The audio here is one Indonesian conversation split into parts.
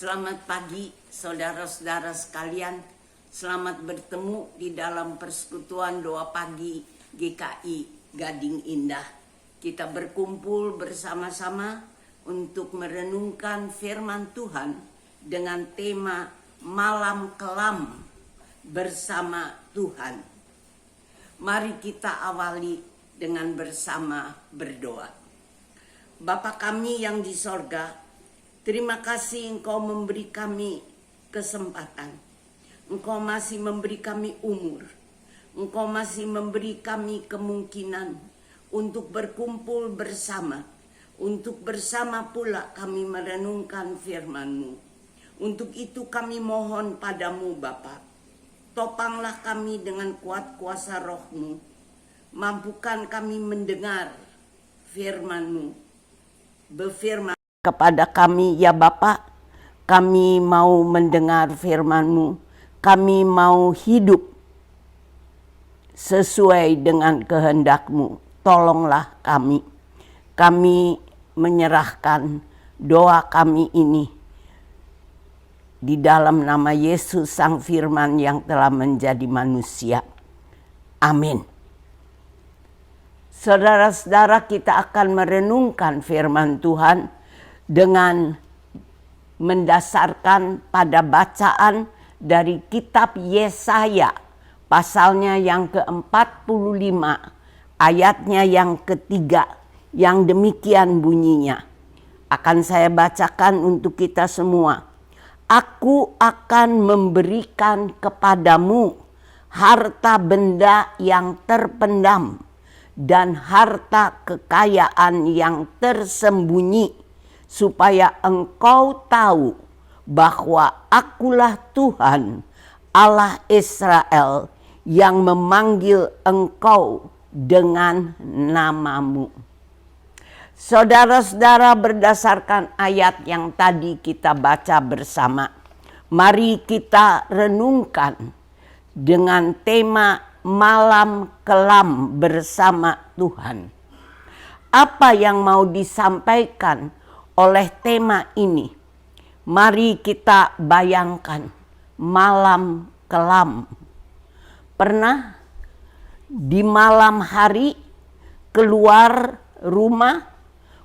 Selamat pagi saudara-saudara sekalian. Selamat bertemu di dalam persekutuan doa pagi GKI Gading Indah. Kita berkumpul bersama-sama untuk merenungkan firman Tuhan dengan tema Malam Kelam bersama Tuhan. Mari kita awali dengan bersama berdoa. Bapa kami yang di sorga, terima kasih Engkau memberi kami kesempatan. Engkau masih memberi kami umur. Engkau masih memberi kami kemungkinan untuk berkumpul bersama. Untuk bersama pula kami merenungkan firman-Mu. Untuk itu kami mohon padamu Bapa, topanglah kami dengan kuat kuasa Roh-Mu. Mampukan kami mendengar firman-Mu. Berfirman kepada kami, ya Bapa, kami mau mendengar firman-Mu. Kami mau hidup sesuai dengan kehendak-Mu. Tolonglah kami. Kami menyerahkan doa kami ini di dalam nama Yesus Sang Firman yang telah menjadi manusia. Amin. Saudara-saudara, kita akan merenungkan firman Tuhan dengan mendasarkan pada bacaan dari kitab Yesaya, pasalnya yang ke-45, ayatnya yang ketiga, yang demikian bunyinya. Akan saya bacakan untuk kita semua. Aku akan memberikan kepadamu harta benda yang terpendam dan harta kekayaan yang tersembunyi, supaya engkau tahu bahwa akulah Tuhan Allah Israel yang memanggil engkau dengan namamu. Saudara-saudara, berdasarkan ayat yang tadi kita baca bersama, mari kita renungkan dengan tema Malam Kelam bersama Tuhan. Apa yang mau disampaikan oleh tema ini? Mari kita bayangkan malam kelam. Pernah di malam hari keluar rumah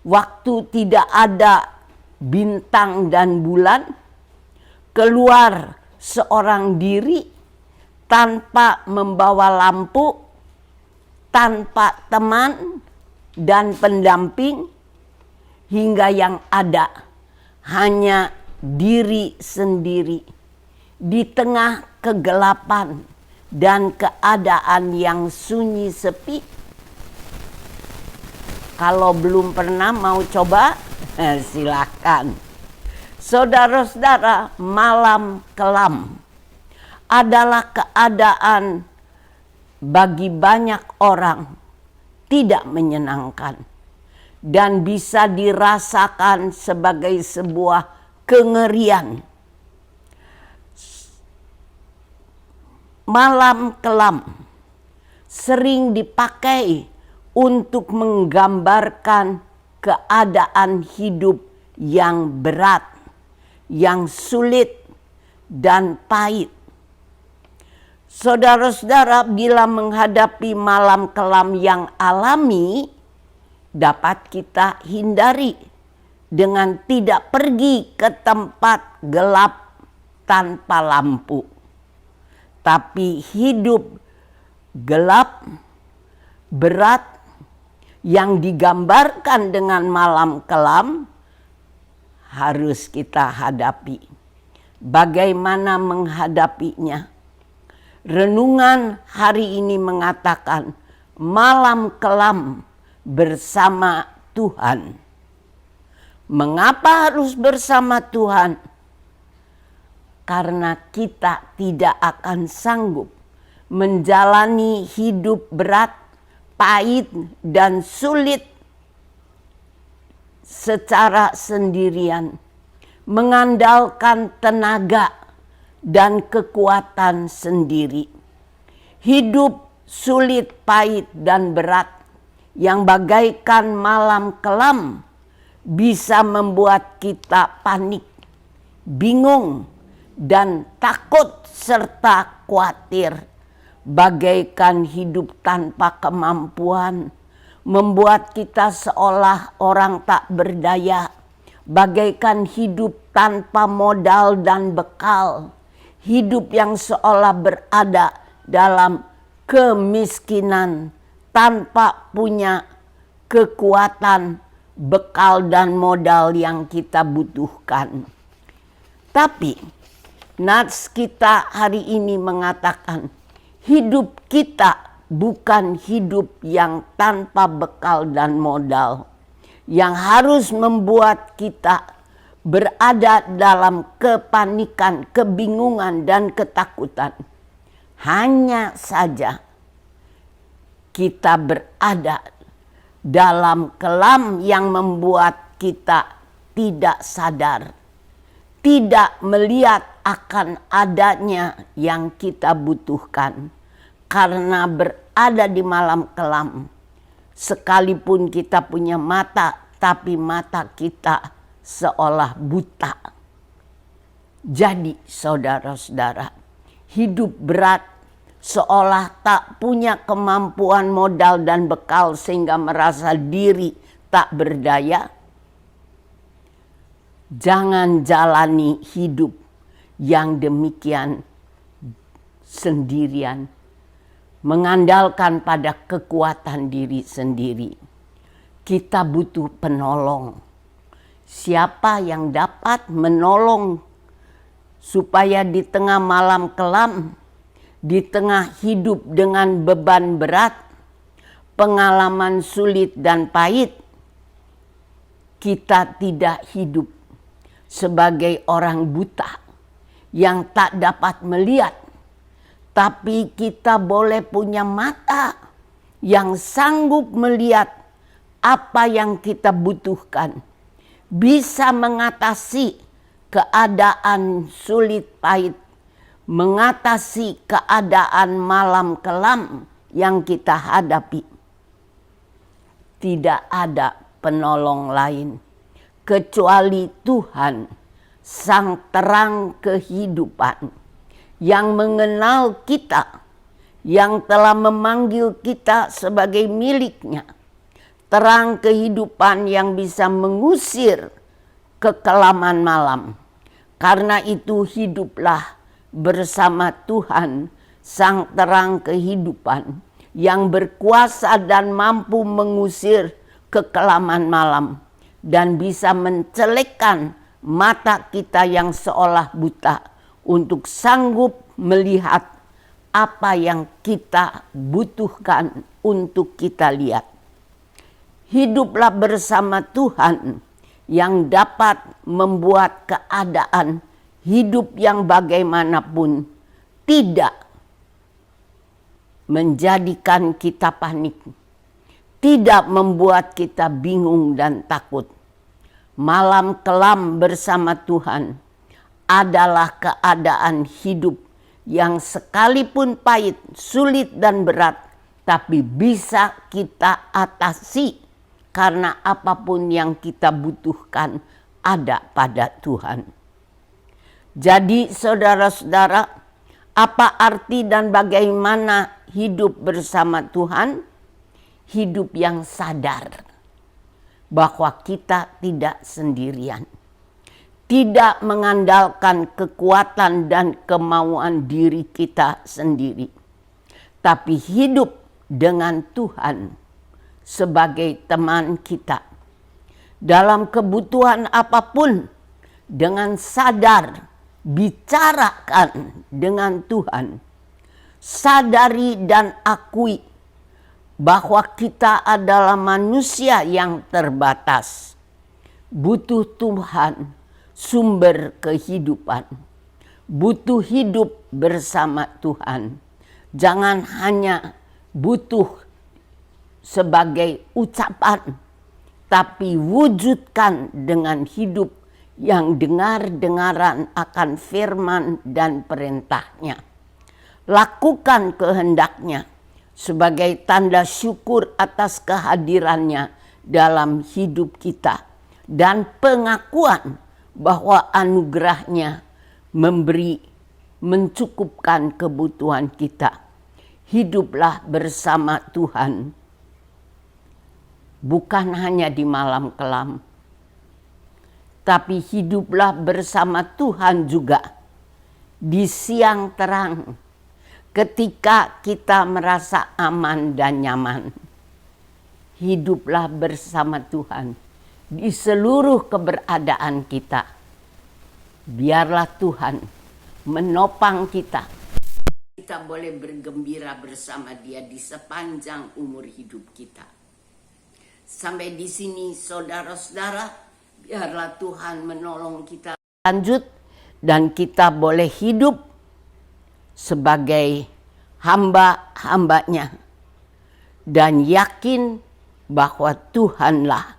waktu tidak ada bintang dan bulan, keluar seorang diri tanpa membawa lampu, tanpa teman dan pendamping, hingga yang ada hanya diri sendiri di tengah kegelapan dan keadaan yang sunyi sepi. Kalau belum pernah mau coba, silakan. Saudara-saudara, malam kelam adalah keadaan bagi banyak orang tidak menyenangkan dan bisa dirasakan sebagai sebuah kengerian. Malam kelam sering dipakai untuk menggambarkan keadaan hidup yang berat, yang sulit dan pahit. Saudara-saudara, bila menghadapi malam kelam yang alami, dapat kita hindari dengan tidak pergi ke tempat gelap tanpa lampu. Tapi hidup gelap, berat, yang digambarkan dengan malam kelam harus kita hadapi. Bagaimana menghadapinya? Renungan hari ini mengatakan malam kelam bersama Tuhan. Mengapa harus bersama Tuhan? Karena kita tidak akan sanggup menjalani hidup berat, pahit, dan sulit secara sendirian, mengandalkan tenaga dan kekuatan sendiri. Hidup sulit, pahit, dan berat yang bagaikan malam kelam bisa membuat kita panik, bingung, dan takut serta khawatir, bagaikan hidup tanpa kemampuan, membuat kita seolah orang tak berdaya, bagaikan hidup tanpa modal dan bekal, hidup yang seolah berada dalam kemiskinan, tanpa punya kekuatan, bekal dan modal yang kita butuhkan. Tapi nats kita hari ini mengatakan hidup kita bukan hidup yang tanpa bekal dan modal, yang harus membuat kita berada dalam kepanikan, kebingungan, dan ketakutan. Hanya saja kita berada dalam kelam yang membuat kita tidak sadar, tidak melihat akan adanya yang kita butuhkan. Karena berada di malam kelam, sekalipun kita punya mata, tapi mata kita seolah buta. Jadi saudara-saudara, hidup berat seolah tak punya kemampuan modal dan bekal sehingga merasa diri tak berdaya. Jangan jalani hidup yang demikian sendirian, mengandalkan pada kekuatan diri sendiri. Kita butuh penolong. Siapa yang dapat menolong supaya di tengah malam kelam, di tengah hidup dengan beban berat, pengalaman sulit dan pahit, kita tidak hidup sebagai orang buta yang tak dapat melihat, tapi kita boleh punya mata yang sanggup melihat apa yang kita butuhkan, bisa mengatasi keadaan sulit pahit, mengatasi keadaan malam kelam yang kita hadapi. Tidak ada penolong lain kecuali Tuhan, Sang Terang Kehidupan, yang mengenal kita, yang telah memanggil kita sebagai miliknya. Terang kehidupan yang bisa mengusir kekelaman malam. Karena itu hiduplah bersama Tuhan, Sang Terang Kehidupan, yang berkuasa dan mampu mengusir kekelaman malam, dan bisa mencelekkan mata kita yang seolah buta untuk sanggup melihat apa yang kita butuhkan untuk kita lihat. Hiduplah bersama Tuhan yang dapat membuat keadaan hidup yang bagaimanapun tidak menjadikan kita panik, tidak membuat kita bingung dan takut. Malam kelam bersama Tuhan adalah keadaan hidup yang sekalipun pahit, sulit dan berat, tapi bisa kita atasi karena apapun yang kita butuhkan ada pada Tuhan. Jadi saudara-saudara, apa arti dan bagaimana hidup bersama Tuhan? Hidup yang sadar bahwa kita tidak sendirian. Tidak mengandalkan kekuatan dan kemauan diri kita sendiri. Tapi hidup dengan Tuhan sebagai teman kita. Dalam kebutuhan apapun, dengan sadar, bicarakan dengan Tuhan. Sadari dan akui bahwa kita adalah manusia yang terbatas. Butuh Tuhan, sumber kehidupan. Butuh hidup bersama Tuhan. Jangan hanya butuh sebagai ucapan, tapi wujudkan dengan hidup yang dengar-dengaran akan firman dan perintahnya. Lakukan kehendaknya sebagai tanda syukur atas kehadirannya dalam hidup kita, dan pengakuan bahwa anugerahnya mencukupkan kebutuhan kita. Hiduplah bersama Tuhan, bukan hanya di malam kelam, tapi hiduplah bersama Tuhan juga di siang terang, ketika kita merasa aman dan nyaman. Hiduplah bersama Tuhan di seluruh keberadaan kita. Biarlah Tuhan menopang kita. Kita boleh bergembira bersama Dia di sepanjang umur hidup kita. Sampai di sini saudara-saudara, biarlah Tuhan menolong kita lanjut dan kita boleh hidup sebagai hamba-hambanya dan yakin bahwa Tuhanlah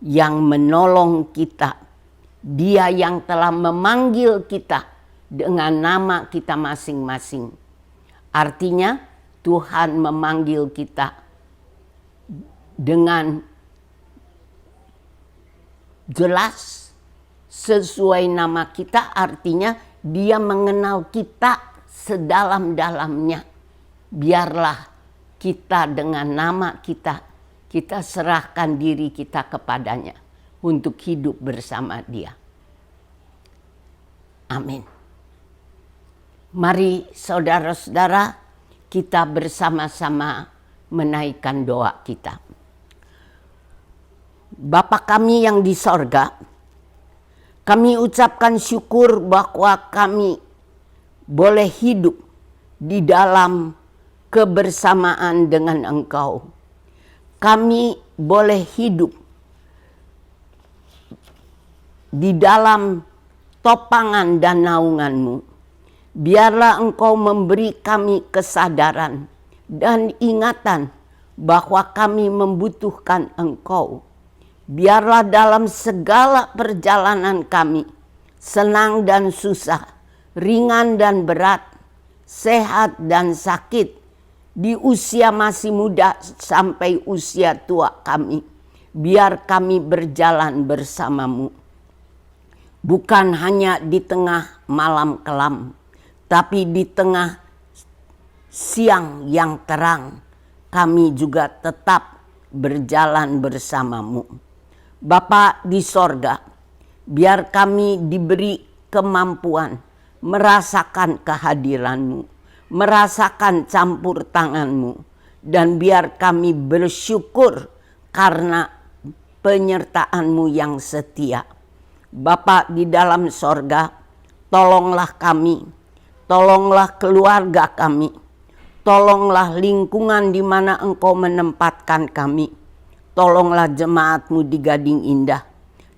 yang menolong kita. Dia yang telah memanggil kita dengan nama kita masing-masing. Artinya Tuhan memanggil kita dengan jelas sesuai nama kita, artinya Dia mengenal kita sedalam-dalamnya. Biarlah kita dengan nama kita serahkan diri kita kepadanya untuk hidup bersama Dia. Amin. Mari saudara-saudara, kita bersama-sama menaikkan doa kita. Bapa kami yang di sorga, kami ucapkan syukur bahwa kami boleh hidup di dalam kebersamaan dengan Engkau. Kami boleh hidup di dalam topangan dan naungan-Mu. Biarlah Engkau memberi kami kesadaran dan ingatan bahwa kami membutuhkan Engkau. Biarlah dalam segala perjalanan kami, senang dan susah, ringan dan berat, sehat dan sakit, di usia masih muda sampai usia tua kami, biar kami berjalan bersama-Mu. Bukan hanya di tengah malam kelam, tapi di tengah siang yang terang, kami juga tetap berjalan bersama-Mu. Bapa di sorga, biar kami diberi kemampuan merasakan kehadiran-Mu, merasakan campur tangan-Mu, dan biar kami bersyukur karena penyertaan-Mu yang setia. Bapa di dalam sorga, tolonglah kami, tolonglah keluarga kami, tolonglah lingkungan di mana Engkau menempatkan kami, tolonglah jemaat-Mu di Gading Indah,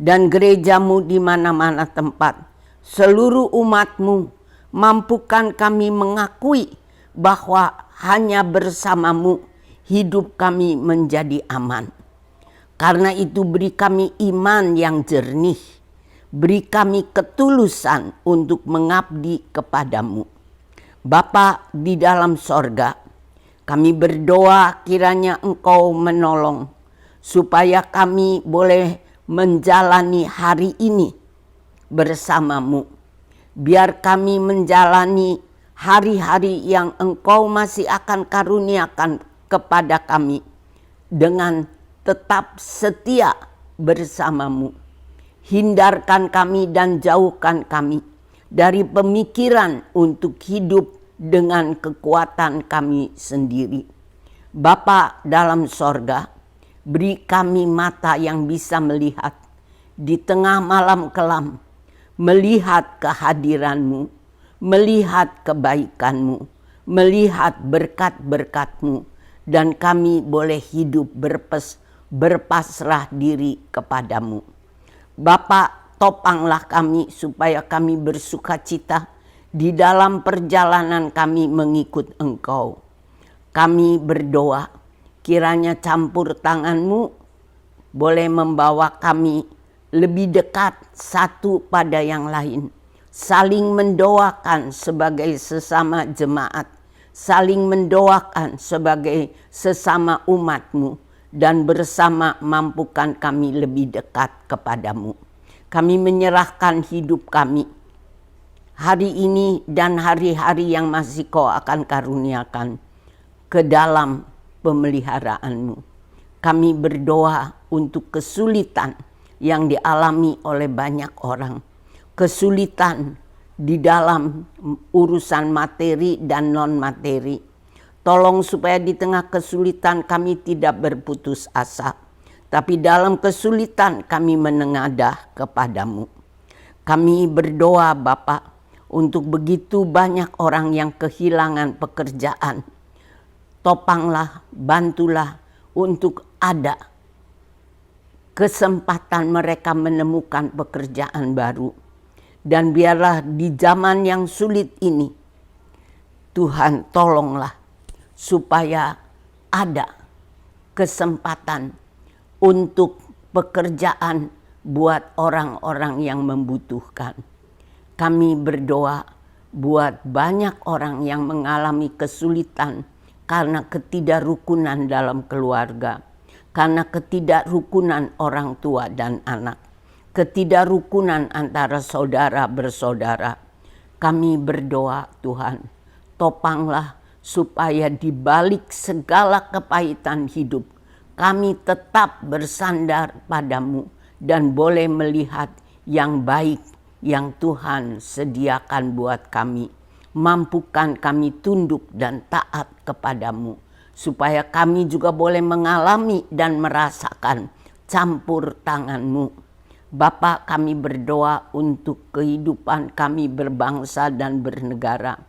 dan gereja-Mu di mana-mana tempat, seluruh umat-Mu. Mampukan kami mengakui bahwa hanya bersama-Mu hidup kami menjadi aman. Karena itu beri kami iman yang jernih, beri kami ketulusan untuk mengabdi kepada-Mu. Bapa di dalam sorga, kami berdoa kiranya Engkau menolong supaya kami boleh menjalani hari ini bersama-Mu. Biar kami menjalani hari-hari yang Engkau masih akan karuniakan kepada kami dengan tetap setia bersama-Mu. Hindarkan kami dan jauhkan kami dari pemikiran untuk hidup dengan kekuatan kami sendiri. Bapa dalam sorga, beri kami mata yang bisa melihat di tengah malam kelam, melihat kehadiran-Mu, melihat kebaikan-Mu, melihat berkat-berkat-Mu, dan kami boleh hidup berpasrah diri kepada-Mu. Bapa, topanglah kami supaya kami bersuka cita di dalam perjalanan kami mengikut Engkau. Kami berdoa, kiranya campur tangan-Mu boleh membawa kami lebih dekat satu pada yang lain, saling mendoakan sebagai sesama jemaat, saling mendoakan sebagai sesama umat-Mu, dan bersama mampukan kami lebih dekat kepada-Mu. Kami menyerahkan hidup kami hari ini dan hari-hari yang masih Kau akan karuniakan ke dalam pemeliharaanmu. Kami berdoa untuk kesulitan yang dialami oleh banyak orang. Kesulitan di dalam urusan materi dan non-materi. Tolong supaya di tengah kesulitan kami tidak berputus asa. Tapi dalam kesulitan kami menengadah kepadamu. Kami berdoa Bapa untuk begitu banyak orang yang kehilangan pekerjaan. Topanglah, bantulah untuk ada kesempatan mereka menemukan pekerjaan baru. Dan biarlah di zaman yang sulit ini, Tuhan tolonglah supaya ada kesempatan untuk pekerjaan buat orang-orang yang membutuhkan. Kami berdoa buat banyak orang yang mengalami kesulitan karena ketidakrukunan dalam keluarga, karena ketidakrukunan orang tua dan anak, ketidakrukunan antara saudara bersaudara. Kami berdoa Tuhan, topanglah supaya di balik segala kepahitan hidup, kami tetap bersandar padamu dan boleh melihat yang baik yang Tuhan sediakan buat kami. Mampukan kami tunduk dan taat kepadamu, supaya kami juga boleh mengalami dan merasakan campur tanganmu. Bapa, kami berdoa untuk kehidupan kami berbangsa dan bernegara.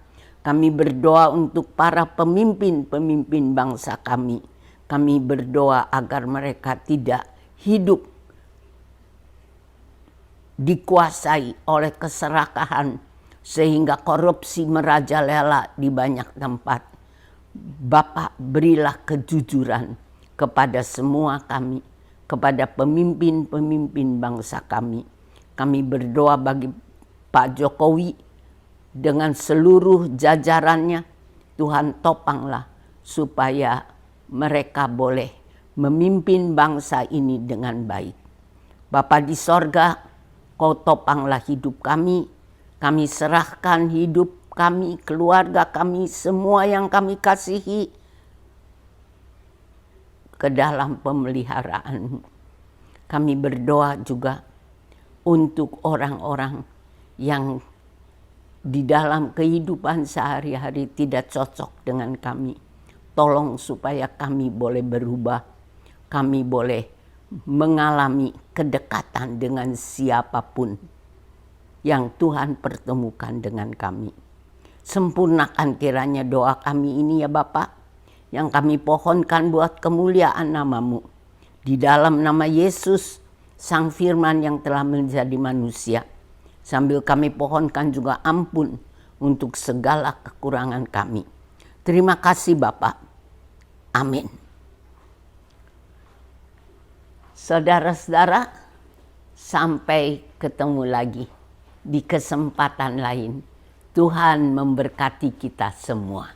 Kami berdoa untuk para pemimpin-pemimpin bangsa kami. Kami berdoa agar mereka tidak hidup dikuasai oleh keserakahan sehingga korupsi merajalela di banyak tempat. Bapa, berilah kejujuran kepada semua kami, kepada pemimpin-pemimpin bangsa kami. Kami berdoa bagi Pak Jokowi dengan seluruh jajarannya. Tuhan topanglah supaya mereka boleh memimpin bangsa ini dengan baik. Bapa di sorga, Kau topanglah hidup kami. Kami serahkan hidup kami, keluarga kami, semua yang kami kasihi ke dalam pemeliharaan-Mu. Kami berdoa juga untuk orang-orang yang di dalam kehidupan sehari-hari tidak cocok dengan kami. Tolong supaya kami boleh berubah, kami boleh mengalami kedekatan dengan siapapun yang Tuhan pertemukan dengan kami. Sempurnakan kiranya doa kami ini ya Bapa, yang kami pohonkan buat kemuliaan nama-Mu. Di dalam nama Yesus, Sang Firman yang telah menjadi manusia. Sambil kami pohonkan juga ampun untuk segala kekurangan kami. Terima kasih Bapa. Amin. Saudara-saudara, sampai ketemu lagi di kesempatan lain. Tuhan memberkati kita semua.